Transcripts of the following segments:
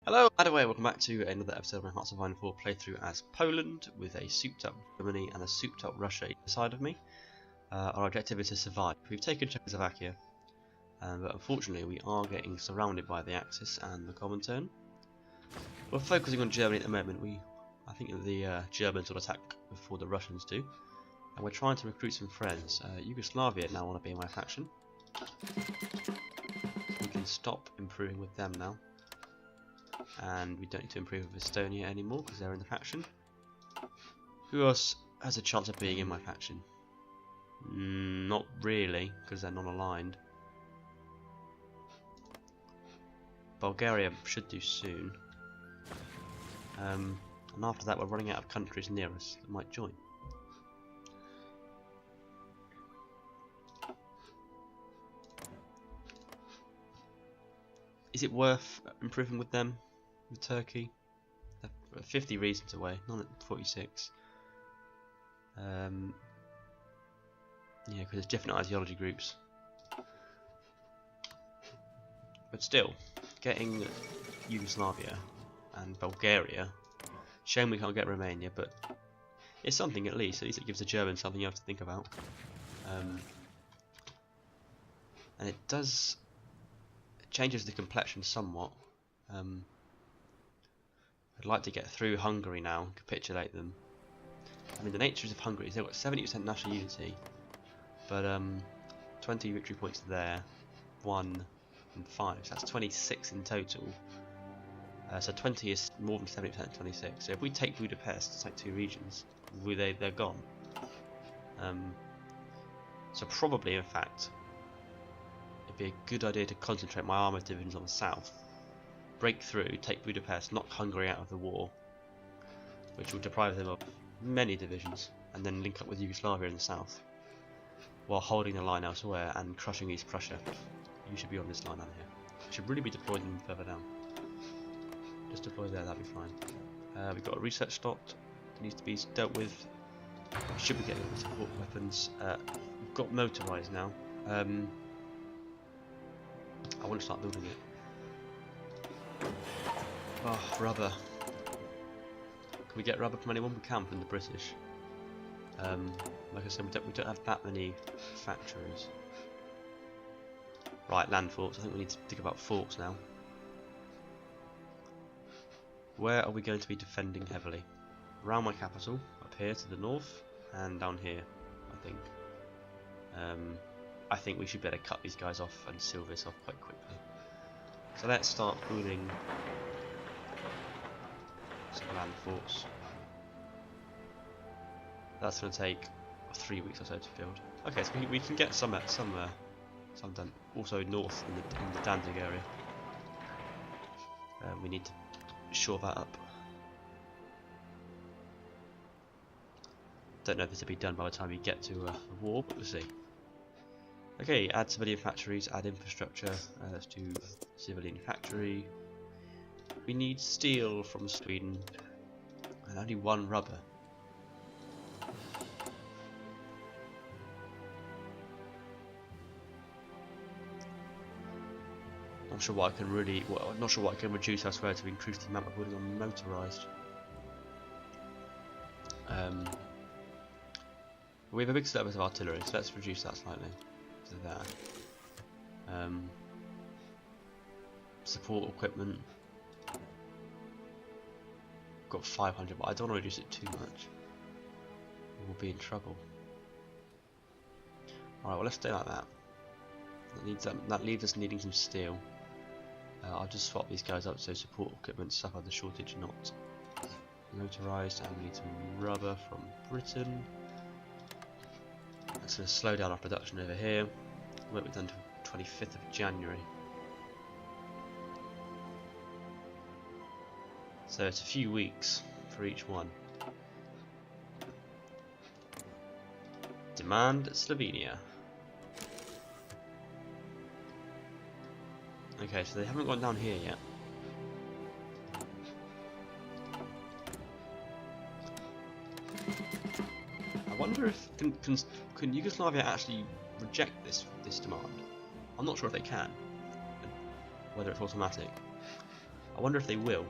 Hello, by the way, welcome back to another episode of my HOI4 playthrough as Poland with a souped up Germany and a souped up Russia either side of me. Our objective is to survive. We've taken Czechoslovakia, but unfortunately we are getting surrounded by the Axis and the Comintern. We're focusing on Germany at the moment. I think that the Germans will attack before the Russians do, and we're trying to recruit some friends. Yugoslavia now want to be in my faction. We can stop improving with them now. And we don't need to improve with Estonia anymore because they're in the faction. Who else has a chance of being in my faction? Not really, because they're non-aligned. Bulgaria should do soon. And after that we're running out of countries near us that might join. Is it worth improving with them? With Turkey? They're 50 reasons away, not at 46. Yeah, because there's different ideology groups. But still, getting Yugoslavia and Bulgaria, shame we can't get Romania, but it's something at least it gives the Germans something else to think about. And it changes the complexion somewhat. I'd like to get through Hungary now and capitulate them. I mean, the nature of Hungary is they've got 70% national unity, but 20 victory points there, 1 and 5, so that's 26 in total. So 20 is more than 70% 26. So if we take Budapest, it's like 2 regions, they're gone. So probably, in fact, it'd be a good idea to concentrate my armoured divisions on the south. Break through, take Budapest, knock Hungary out of the war, which will deprive them of many divisions, and then link up with Yugoslavia in the south, while holding the line elsewhere and crushing East Prussia. You should be on this line down here. I should really be deploying them further down. Just deploy there, that'll be fine. We've got a research slot that needs to be dealt with. We should be getting support weapons. We've got motorised now. I want to start building it. Oh, rubber. Can we get rubber from anyone? We can from the British. Like I said, we don't have that many factories. Right, land forts. I think we need to think about forts now. Where are we going to be defending heavily? Around my capital, up here to the north, and down here, I think. I think we should better cut these guys off and seal this off quite quickly. So let's start building some land forts. That's going to take 3 weeks or so to build. Okay, so we can get some done. Also north in the Danzig area. We need to shore that up. Don't know if this will be done by the time we get to the war, but we'll see. Okay, add civilian factories, add infrastructure. Let's do civilian factory. We need steel from Sweden, and only 1 rubber. Not sure what I can not sure what I can reduce elsewhere to increase the amount of building on motorised. We have a big surplus of artillery, so let's reduce that slightly to that. Support equipment. Got 500, but I don't want to reduce it too much. We'll be in trouble. Alright, well let's stay like that. That leaves us needing some steel. I'll just swap these guys up so support equipment suffer the shortage, not motorised, and we need some rubber from Britain. That's going to slow down our production over here. Won't be done until 25th of January. So it's a few weeks for each one. Demand Slovenia. Okay, so they haven't gone down here yet. I wonder if can Yugoslavia actually reject this demand? I'm not sure if they can. Whether it's automatic. I wonder if they will.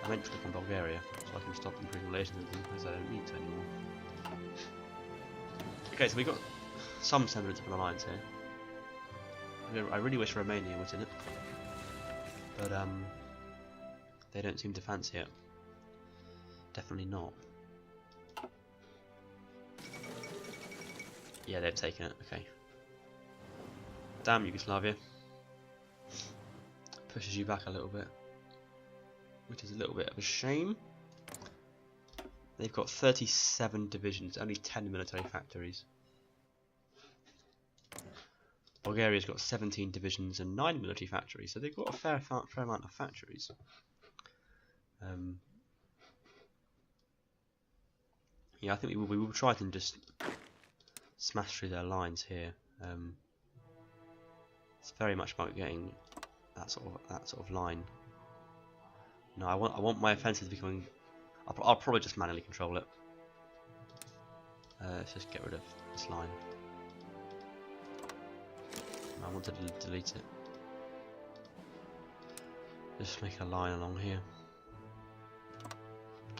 I meant to click on Bulgaria, so I can stop improving relations with them, because I don't need to anymore. Okay, so we got some semblance of an alliance here. I really wish Romania was in it, but they don't seem to fancy it. Definitely not. Yeah, they've taken it. Okay. Damn Yugoslavia. Pushes you back a little bit, which is a little bit of a shame. They've got 37 divisions, only 10 military factories. Bulgaria's got 17 divisions and 9 military factories, so they've got a fair amount of factories. Yeah, I think we will try to just smash through their lines here. It's very much about getting that sort of line. No, I want my offensive to becoming. I'll probably just manually control it. Let's just get rid of this line. I want to delete it. Just make a line along here,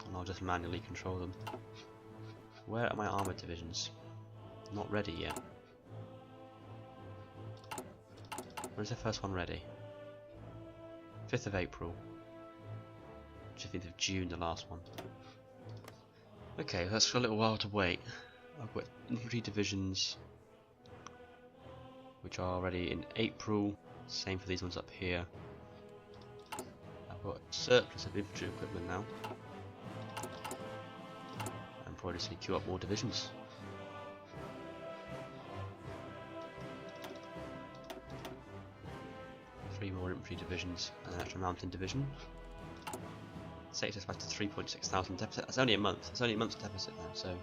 and I'll just manually control them. Where are my armoured divisions? Not ready yet. When's the first one ready? 5th of April. 15th of June, the last one. Okay, that's a little while to wait. I've got infantry divisions, which are ready in April. Same for these ones up here. I've got surplus of infantry equipment now. And probably just need to queue up more divisions. Three more infantry divisions and an extra mountain division. Takes us back to 3.6 thousand deficit. That's only a month. It's only a month's deficit now, so.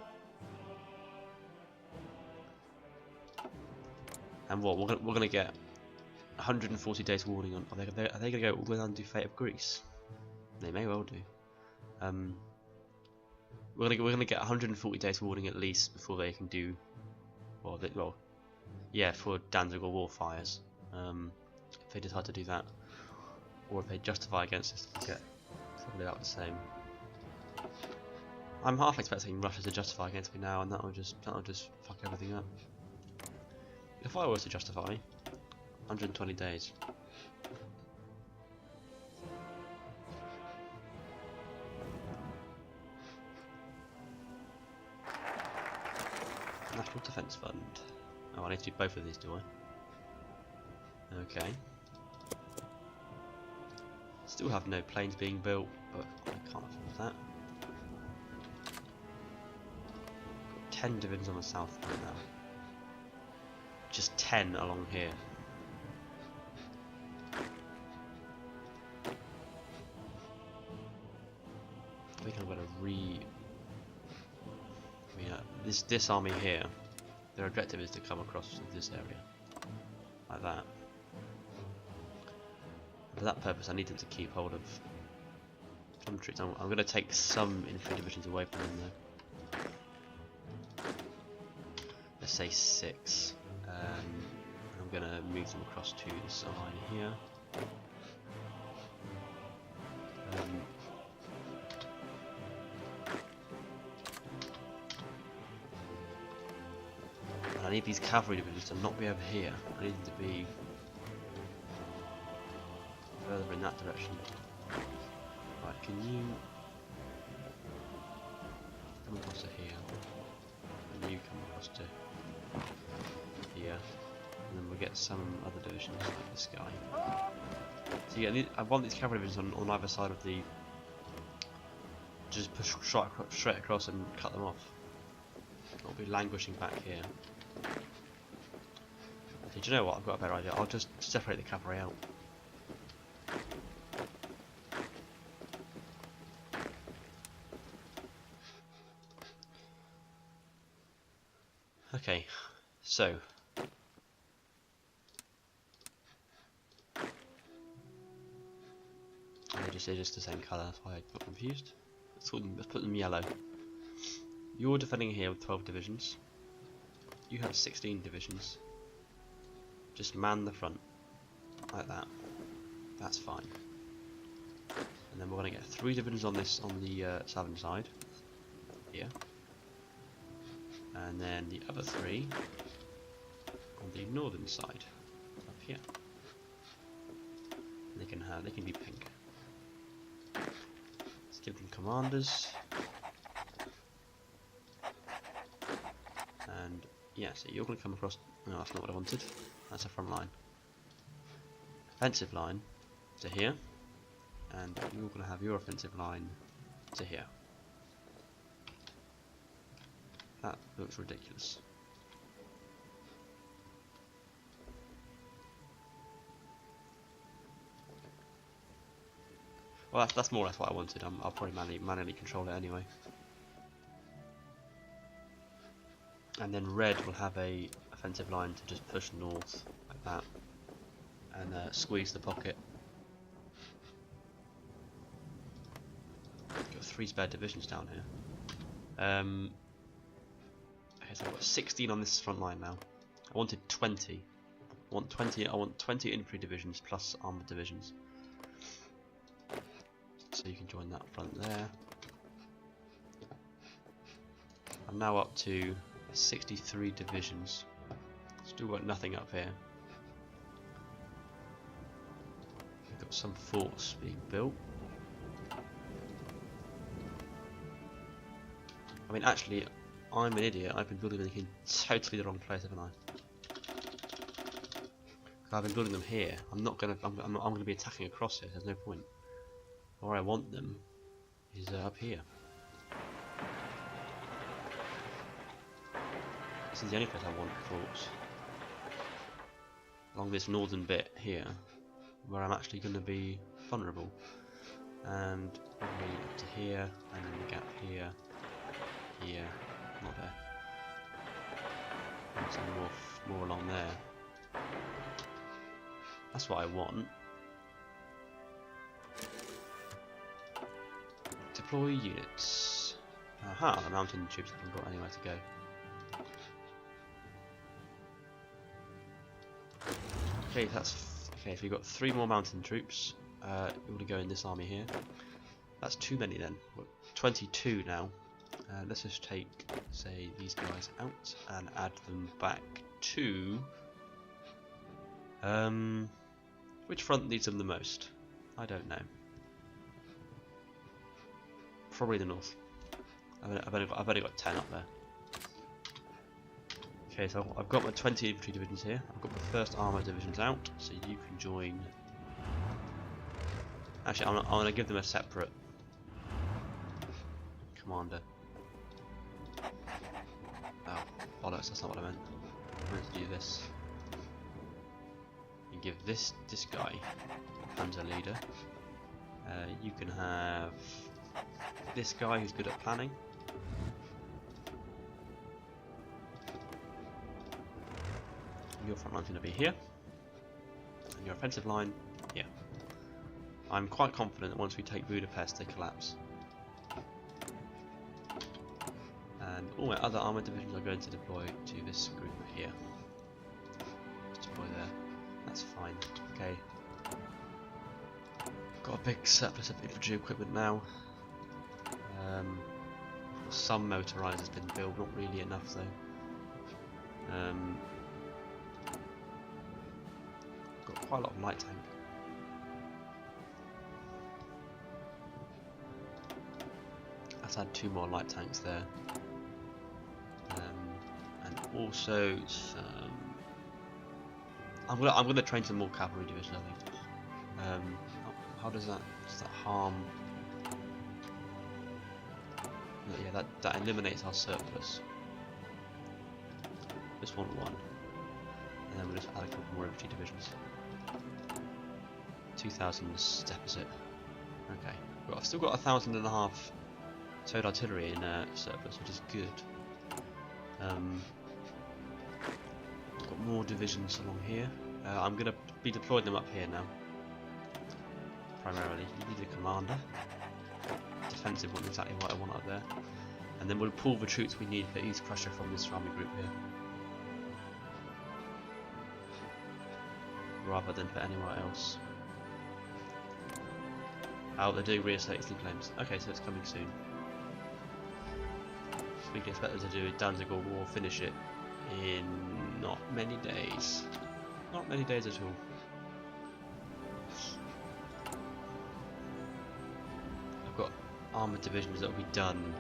And what we're gonna get 140 days warning on. Are they gonna go all the way down and do Fate of Greece? They may well do. We're gonna get 140 days warning at least before they can do. Well, yeah, for Danzig or War fires. If they decide to do that, or if they justify against us, to get probably about the same. I'm half expecting Russia to justify against me now, and that'll just fuck everything up. If I was to justify, 120 days. National Defence Fund. Oh, I need to do both of these, do I? Okay. Still have no planes being built, but I can't afford that. Got 10 divisions on the south right now. Just 10 along here. I think I'm going to this army here, their objective is to come across this area. Like that. For that purpose I need them to keep hold of some troops. I'm going to take some infantry divisions away from them though. Let's say 6. I'm going to move them across to this line here. And I need these cavalry divisions to not be over here. I need them to be further in that direction. Right, can you come across to here? And you come across to here. And then we'll get some other divisions like this guy. So yeah, I want these cavalry divisions on either side of the. Just push straight across and cut them off. I'll be languishing back here. Okay, do you know what? I've got a better idea. I'll just separate the cavalry out. Okay, so they're just the same colour, that's why I got confused. Let's put them yellow. You're defending here with 12 divisions. You have 16 divisions. Just man the front like that. That's fine. And then we're going to get 3 divisions on this on the southern side here, and then the other 3 on the northern side up here. And they can be pink. Let's give them commanders. And yeah, so you're going to come across. No, that's not what I wanted. That's a front line. Offensive line to here, and you're going to have your offensive line to here. That looks ridiculous. Well, that's more or less what I wanted. I'll probably manually control it anyway. And then red will have a offensive line to just push north like that, and squeeze the pocket. Got 3 spare divisions down here. Okay, so I've got 16 on this front line now. I wanted 20. I want 20 infantry divisions plus armored divisions. So you can join that front there. I'm now up to 63 divisions. Still got nothing up here. We've got some forts being built. I mean, actually, I'm an idiot. I've been building them in totally the wrong place, haven't I? I've been building them here. I'm gonna be attacking across it. There's no point. Where I want them is up here. This is the only place I want forts. Along this northern bit here, where I'm actually going to be vulnerable. And probably up to here, and then the gap here, here, not there. And some more along there. That's what I want. Deploy units. Aha, the mountain troops haven't got anywhere to go. Okay, okay. If we've got 3 more mountain troops, we want to go in this army here. That's too many then. We're 22 now. Let's just take, say, these guys out and add them back to. Which front needs them the most? I don't know. Probably the north. I've only got 10 up there. Okay, so I've got my 20 infantry divisions here. I've got my first armour divisions out, so you can join. Actually, I'm going to give them a separate commander. Oh, bollocks! That's not what I meant. I meant to do this. You give this guy Panzer leader. You can have this guy who's good at planning. Your front line's going to be here, and your offensive line here. I'm quite confident that once we take Budapest, they collapse. And all my other armoured divisions are going to deploy to this group here. Deploy there. That's fine. Okay. Got a big surplus of infantry equipment now. Some motorisers been built, not really enough though. Got quite a lot of light tank. Let's add 2 more light tanks there. And also some. I'm gonna train some more cavalry divisions, I think. How does that harm? Yeah, that eliminates our surplus. Just want 1. And then we'll just add a couple more infantry divisions. 2,000 deficit. Okay. Well, I've still got 1,500 towed artillery in surplus, which is good. Got more divisions along here. I'm going to be deploying them up here now. Primarily. You need a commander. Defensive one, exactly what I want up there. And then we'll pull the troops we need for East Prussia from this army group here. rather than for anywhere else. Oh, they're doing reasserting claims. Okay, so it's coming soon. So we can expect them to do a Danzig War, finish it in not many days. Not many days at all. I've got armoured divisions that will be done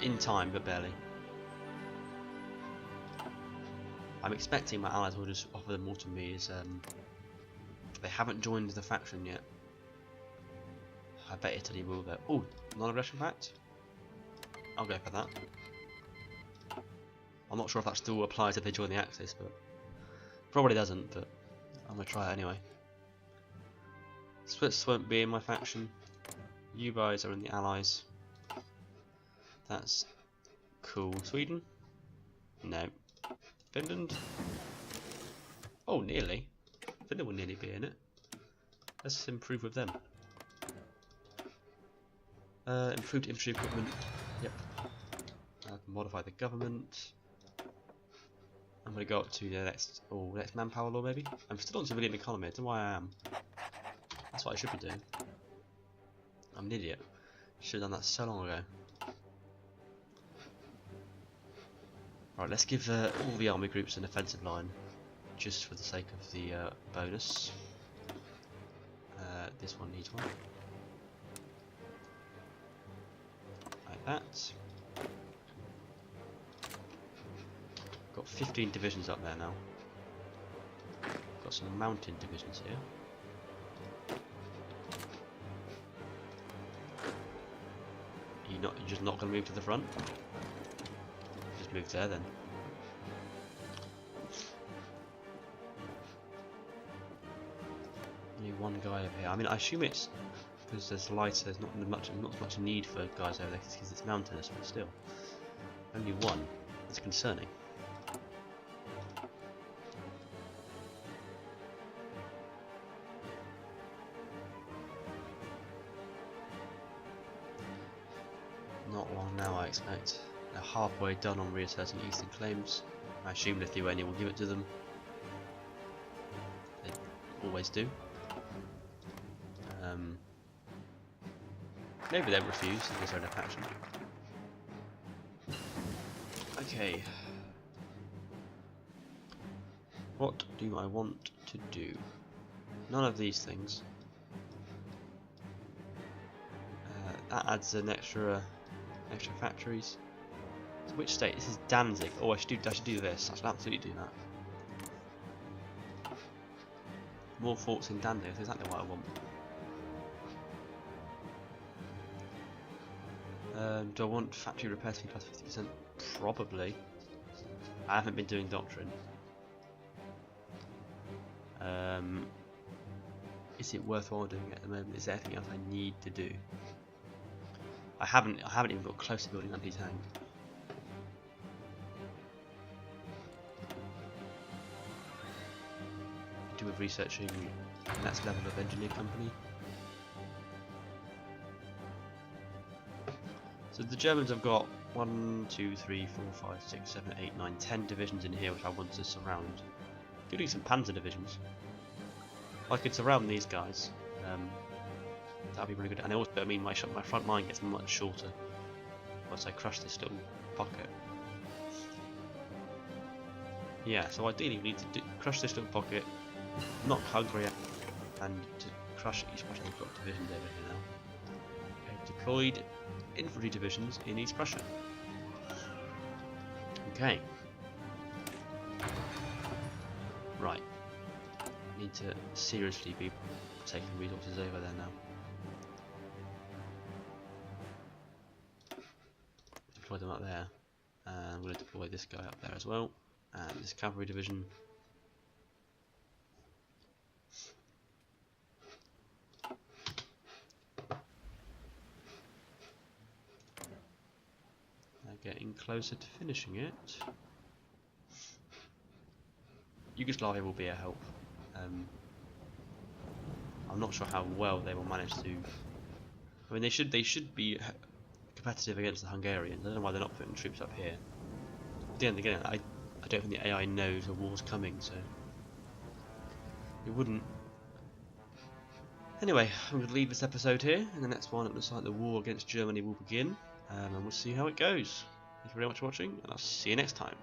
in time, but barely. I'm expecting my allies will just offer them all to me as they haven't joined the faction yet. I bet Italy will though. Oh, non-aggression pact? I'll go for that. I'm not sure if that still applies if they join the Axis, but probably doesn't, but I'm going to try it anyway. Swiss won't be in my faction. You guys are in the Allies. That's cool. Sweden? No. Finland? Oh, nearly. Finland will nearly be in it. Let's improve with them. Improved infantry equipment. Yep. Modify the government. I'm going to go up to the next manpower law maybe. I'm still on civilian economy, I don't know why I am. That's what I should be doing. I'm an idiot. Should have done that so long ago. Right, let's give all the army groups an offensive line, just for the sake of the bonus. This one needs one. Like that. Got 15 divisions up there now. Got some mountain divisions here. You're just not going to move to the front? Just move there then. Only one guy over here. I mean, I assume it's because there's lighter. There's not much need for guys over there because it's mountainous, but still, only one. That's concerning. Not long now, I expect. They're halfway done on reasserting eastern claims. I assume Lithuania will give it to them. They always do. Maybe they'll refuse if there's no faction. Okay. What do I want to do? None of these things. That adds an extra factories. So which state? This is Danzig. Oh, I should do this. I should absolutely do that. More forts in Danzig. That's exactly what I want. Do I want factory repairs to be plus 50%? Probably. I haven't been doing doctrine. Is it worthwhile doing it at the moment? Is there anything else I need to do? I haven't even got close to building anti-tank. Do with researching next level of engineer company. So the Germans have got 1, 2, 3, 4, 5, 6, 7, 8, 9, 10 divisions in here which I want to surround. Including some panzer divisions. I could surround these guys. That'd be really good. And also, I mean, my front line gets much shorter once I crush this little pocket. Yeah, so ideally we need to crush this little pocket, knock Hungary out, and to crush East Prussia. We've got divisions over here now. Okay, deployed infantry divisions in East Prussia. Okay. Right. Need to seriously be taking resources over there now. Deploy them up there. And I'm going to deploy this guy up there as well. And this cavalry division. Getting closer to finishing it. Yugoslavia will be a help. I'm not sure how well they will manage to. I mean, they should be competitive against the Hungarians. I don't know why they're not putting troops up here. But then again, I don't think the AI knows a war's coming, so It wouldn't. Anyway, I'm going to leave this episode here. In the next one, it looks like the war against Germany will begin, and we'll see how it goes. Thank you very much for watching, and I'll see you next time.